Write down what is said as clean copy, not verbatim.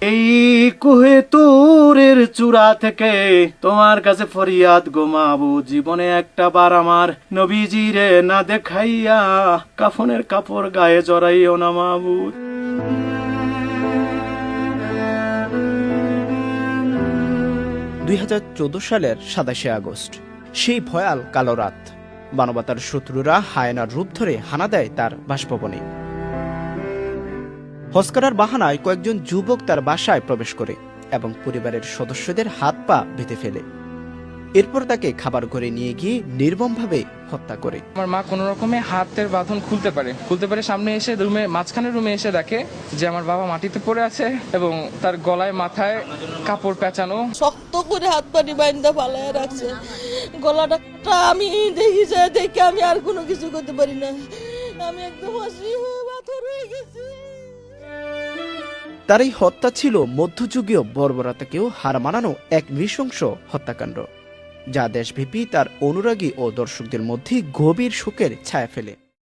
এই কোহেতুরের চূড়া থেকে তোমার কাছে ফরিয়াদ গো মাবুদ, জীবনে একটা বার আমার নবীজিরে না দেখাইয়া কাফনের কাপড় গায়ে জড়াইও না মাবুদ। 2014 সালের 27 আগস্ট, সেই ভয়াল কালো রাত। মানবতার শত্রুরা হায়নার রূপ ধরে হানা দেয় তার বাসভবনে। হজ করার বাহানায় কয়েকজন যুবক তার বাসায় প্রবেশ করে এবং পরিবারের সদস্যদের হাত পা বেঁধে ফেলে। এরপর তাকে খাবার ঘরে নিয়ে গিয়ে নির্মমভাবে হত্যা করে। আমার মা কোন রকমে হাতের বাঁধন খুলতে পারে সামনে এসে মাঝখানের রুমে এসে দেখে যে আমার বাবা মাটিতে পড়ে আছে এবং তার গলায় মাথায় কাপড় পেঁচানো, শক্ত করে হাত পানি বাইন্দা ফালায় রাখছে। গলাটা আমি দেখে আমি আর কোনো কিছু করতে পারি না, আমি একদম অসহায় হয়ে পাথর হয়ে গেছি। তার এই হত্যা ছিল মধ্যযুগীয় বর্বরতাকেও হার মানানো এক নৃশংস হত্যাকাণ্ড, যা দেশব্যাপী তার অনুরাগী ও দর্শকদের মধ্যে গভীর শোকের ছায়া ফেলে।